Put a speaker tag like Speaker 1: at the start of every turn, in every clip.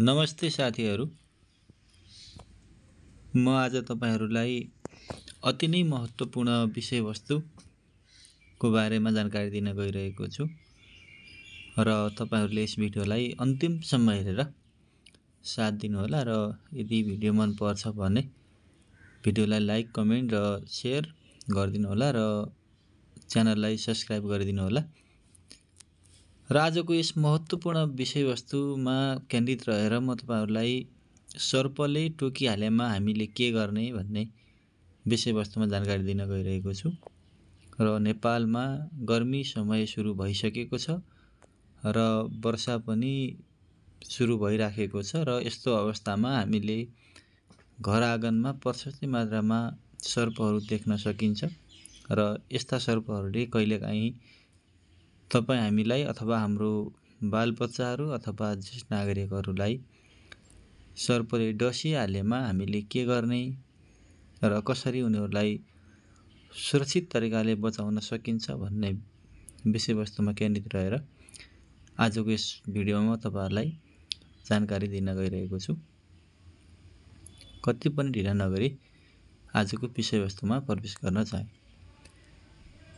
Speaker 1: नमस्ते साथीहरू। म आज तपाईहरूलाई अति नै महत्त्वपूर्ण विषयवस्तुको बारेमा जानकारी दिन गइरहेको छु र तपाईहरूले यस भिडियोलाई अन्तिमसम्म हेरेर साथ दिनुहोला र यदि भिडियो मन पर्छ भने भिडियोलाई लाइक, कमेन्ट र सेयर गरिदिनुहोला र च्यानललाई सब्स्क्राइब गरिदिनुहोला। र आजको यस महत्त्वपूर्ण विषयवस्तुमा केन्द्रित रहेर म तपाईहरूलाई सर्पले टोकिहालेमा हामीले के गर्ने भन्ने विषयवस्तुमा जानकारी दिन गइरहेको छु। र नेपालमा गर्मी समय सुरु भइसकेको छ र वर्षा पनि सुरु भइराखेको छ र यस्तो अवस्थामा हामीले घर आँगनमा प्रशस्त मात्रामा सर्पहरू देख्न सकिन्छ र यस्ता सर्पहरूले कहिलेकाहीँ तपाईँ हामीलाई अथवा हाम्रो बालबच्चाहरू अथवा ज्येष्ठ नागरिकहरूलाई सर्पले डसिहालेमा हामीले के गर्ने र कसरी उनीहरूलाई सुरक्षित तरिकाले बचाउन सकिन्छ भन्ने विषयवस्तुमा केन्द्रित रहेर आजको यस भिडियोमा तपाईँहरूलाई जानकारी दिन गइरहेको छु। कति पनि ढिला नगरी आजको विषयवस्तुमा प्रवेश गर्न चाहे।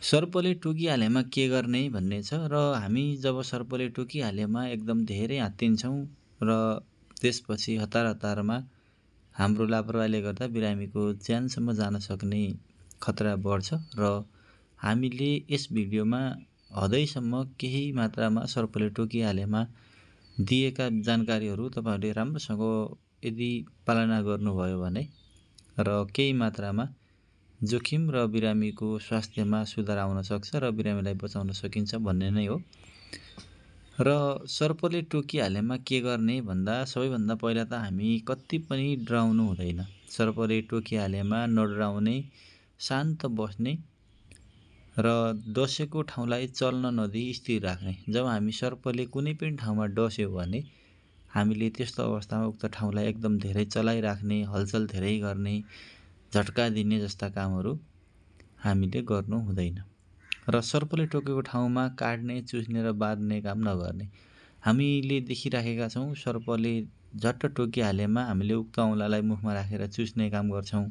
Speaker 1: सर्पले टोकिहालेमा के गर्ने भन्ने छ र हामी जब सर्पले टोकिहालेमा एकदम धेरै आत्तिन्छौँ र त्यसपछि हतारमा हाम्रो लापरवाहीले गर्दा बिरामीको ज्यानसम्म जान सक्ने खतरा बढ्छ र हामीले यस भिडियोमा हदैसम्म केही मात्रामा सर्पले टोकिहालेमा दिएका जानकारीहरू तपाईहरूले राम्रोसँग यदि पालना गर्नुभयो भने र केही मात्रामा जोखिम र बिरामीको स्वास्थ्यमा सुधार आउन सक्छ र बिरामीलाई बचाउन सकिन्छ भन्ने नै हो। र सर्पले टोकिहालेमा के गर्ने भन्दा सबैभन्दा पहिला त हामी कति पनि डराउनु हुँदैन। सर्पले टोकिहालेमा नडराउने, शान्त बस्ने र डसेको ठाउँलाई चल्न नदिई स्थिर राख्ने। जब हामी सर्पले कुनै पनि ठाउँमा डस्यो भने हामीले त्यस्तो अवस्थामा उक्त ठाउँलाई एकदम धेरै चलाइराख्ने, हलचल धेरै गर्ने, झट्का दिने जस्ता कामहरू हामीले गर्नु हुँदैन। र सर्पले टोकेको ठाउँमा काट्ने, चुस्ने र बाँध्ने काम नगर्ने। हामीले देखिराखेका छौँ सर्पले झट्ट टोकिहालेमा हामीले उक्त औँलालाई मुखमा राखेर चुस्ने काम गर्छौँ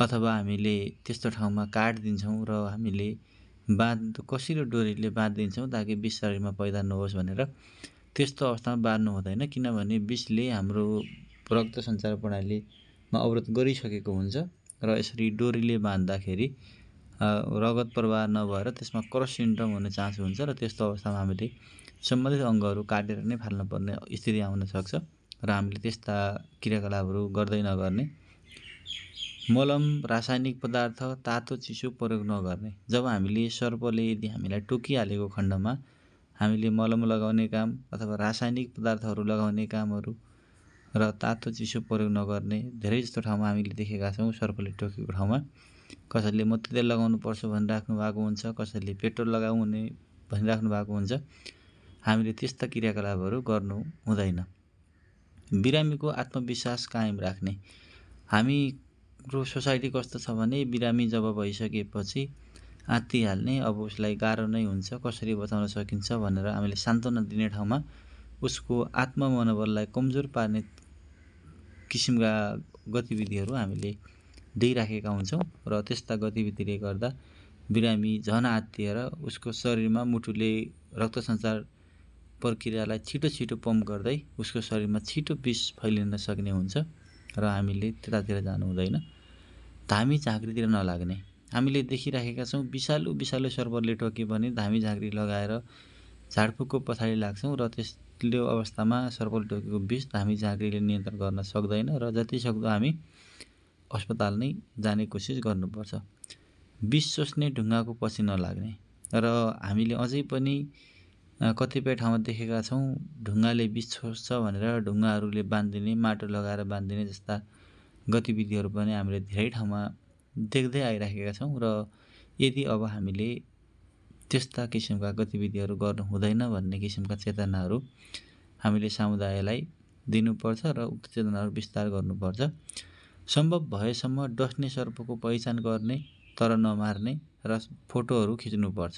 Speaker 1: अथवा हामीले त्यस्तो ठाउँमा काटिदिन्छौँ र हामीले कसिलो डोरीले बाँधिदिन्छौँ ताकि विष शरीरमा पैदा नहोस् भनेर। त्यस्तो अवस्थामा बाँध्नु हुँदैन किनभने विषले हाम्रो रक्त सञ्चार प्रणालीमा अवरोध गरिसकेको हुन्छ र यसरी डोरीले बाँध्दाखेरि रगत प्रवाह नभएर त्यसमा क्रस सिन्ड्रोम हुने चान्स हुन्छ र त्यस्तो अवस्थामा हामीले सम्बन्धित अङ्गहरू काटेर नै फाल्नुपर्ने स्थिति आउन सक्छ र हामीले त्यस्ता क्रियाकलापहरू गर्दै नगर्ने। मलम, रासायनिक पदार्थ, तातो चिसो प्रयोग नगर्ने। जब हामीले सर्पले यदि हामीलाई टोकिहालेको खण्डमा हामीले मलम लगाउने काम अथवा रासायनिक पदार्थहरू लगाउने कामहरू र तातो चिसो प्रयोग नगर्ने। धेरै जस्तो ठाउँमा हामीले देखेका छौँ सर्पले टोकेको ठाउँमा कसैले मत्तीतेल लगाउनु पर्छ भनिराख्नु भएको हुन्छ, कसैले पेट्रोल लगाउने भनिराख्नु भएको हुन्छ। हामीले त्यस्ता क्रियाकलापहरू गर्नु हुँदैन। बिरामीको आत्मविश्वास कायम राख्ने। हाम्रो सोसाइटी कस्तो छ भने बिरामी जब भइसकेपछि आत्तिहाल्ने, अब उसलाई गाह्रो नै हुन्छ, कसरी बचाउन सकिन्छ भनेर हामीले सान्त्वना दिने ठाउँमा उसको आत्ममनोबललाई कमजोर पार्ने किसिमका गतिविधिहरू हामीले दिइराखेका हुन्छौँ र त्यस्ता गतिविधिले गर्दा बिरामी झन आत्तिएर उसको शरीरमा मुटुले रक्त सञ्चार प्रक्रियालाई छिटो पम्प गर्दै उसको शरीरमा छिटो विष फैलिन सक्ने हुन्छ र हामीले त्यतातिर जानु हुँदैन। धामी झाँक्रीतिर नलाग्ने। हामीले देखिराखेका छौँ विषालु सर्पले टोक्यो भने धामी झाँक्री लगाएर झाडफुकको पछाडि लाग्छौँ र त्यसले अवस्थामा सर्पले टोकेको विष धामी झाँक्रीले नियन्त्रण गर्न सक्दैन र जतिसक्दो हामी अस्पताल नै जाने कोसिस गर्नुपर्छ। विष सोच्ने ढुङ्गाको पछि नलाग्ने। र हामीले अझै पनि कतिपय ठाउँमा देखेका छौँ ढुङ्गाले विष सोच्छ भनेर ढुङ्गाहरूले बाँधिदिने, माटो लगाएर बाँधिदिने जस्ता गतिविधिहरू पनि हामीले धेरै ठाउँमा देख्दै आइराखेका छौँ र यदि अब हामीले त्यस्ता किसिमका गतिविधिहरू गर्नु हुँदैन भन्ने किसिमका चेतनाहरू हामीले समुदायलाई दिनुपर्छ र उक्त चेतनाहरू विस्तार गर्नुपर्छ। सम्भव भएसम्म डस्ने सर्पको पहिचान गर्ने तर नमार्ने र फोटोहरू खिच्नुपर्छ।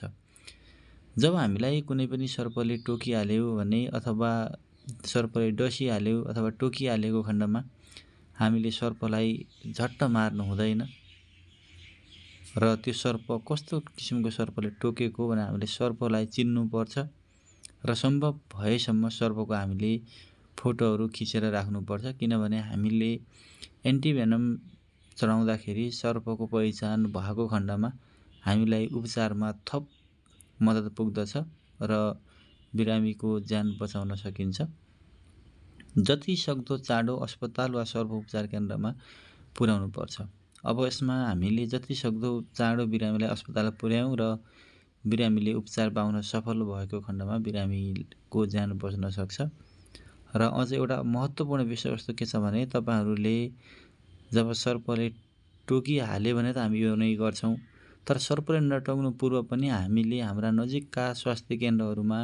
Speaker 1: जब हामीलाई कुनै पनि सर्पले टोकिहाल्यो भने अथवा सर्पले डसिहाल्यो अथवा टोकिहालेको खण्डमा हामीले सर्पलाई झट्ट मार्नु हुँदैन र त्यो सर्प कस्तो किसिमको सर्पले टोकेको भने हामीले सर्पलाई चिन्नुपर्छ र सम्भव भएसम्म सर्पको हामीले फोटोहरू खिचेर राख्नुपर्छ। किनभने हामीले एन्टिभेनम चढाउँदाखेरि सर्पको पहिचान भएको खण्डमा हामीलाई उपचारमा थप मद्दत पुग्दछ र बिरामीको ज्यान बचाउन सकिन्छ। जति सक्दो चाँडो अस्पताल वा सर्प उपचार केन्द्रमा पुर्याउनु पर्छ। अब यसमा हामीले जति सक्दो चाँडो बिरामीलाई अस्पताल पुर्यायौँ र बिरामीले उपचार पाउन सफल भएको खण्डमा बिरामीको ज्यान बच्न सक्छ। र अझ एउटा महत्त्वपूर्ण विषयवस्तु के छ भने तपाईहरूले जब सर्पले टोकिहाल्यो भने त हामी यो नै गर्छौँ, तर सर्पले नटोक्नु पूर्व पनि हामीले हाम्रा नजिकका स्वास्थ्य केन्द्रहरूमा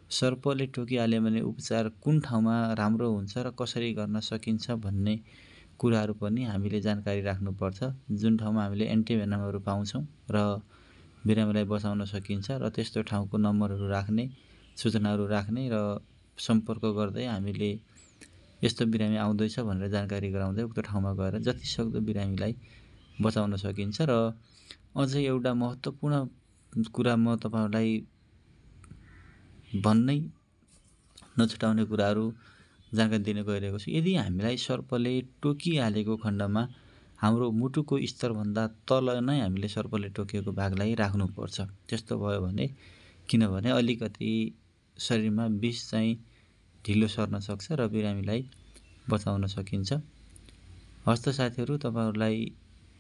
Speaker 1: सर्पले टोकिहाल्यो भने उपचार कुन ठाउँमा राम्रो हुन्छ र कसरी गर्न सकिन्छ भन्ने कुराहरू पनि हामीले जानकारी राख्नुपर्छ। जुन ठाउँमा हामीले एन्टिभेनमहरू पाउँछौँ र बिरामीलाई बचाउन सकिन्छ र त्यस्तो ठाउँको नम्बरहरू राख्ने, सूचनाहरू राख्ने र सम्पर्क गर्दै हामीले यस्तो बिरामी आउँदैछ भनेर जानकारी गराउँदै उक्त ठाउँमा गएर जति सक्दो बिरामीलाई बचाउन सकिन्छ। र अझै एउटा महत्त्वपूर्ण कुरा म तपाईँहरूलाई भन्नै नछुटाउने कुराहरू जानकारी दिन गइरहेको छु। यदि हामीलाई सर्पले टोकिहालेको खण्डमा हाम्रो मुटुको स्तरभन्दा तल नै हामीले सर्पले टोकेको भागलाई राख्नुपर्छ। त्यस्तो भयो भने किनभने अलिकति शरीरमा विष चाहिँ ढिलो सर्न सक्छ र बिरामीलाई बचाउन सकिन्छ। हस्त साथीहरू, तपाईँहरूलाई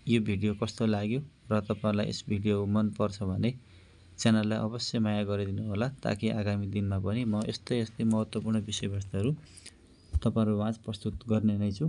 Speaker 1: यो भिडियो कस्तो लाग्यो र तपाईँहरूलाई यस भिडियो मन पर्छ भने च्यानललाई अवश्य माया गरिदिनु होला, ताकि आगामी दिनमा पनि म यस्तै महत्त्वपूर्ण विषयवस्तुहरू तपाईँहरूमाझ प्रस्तुत गर्ने नै छु।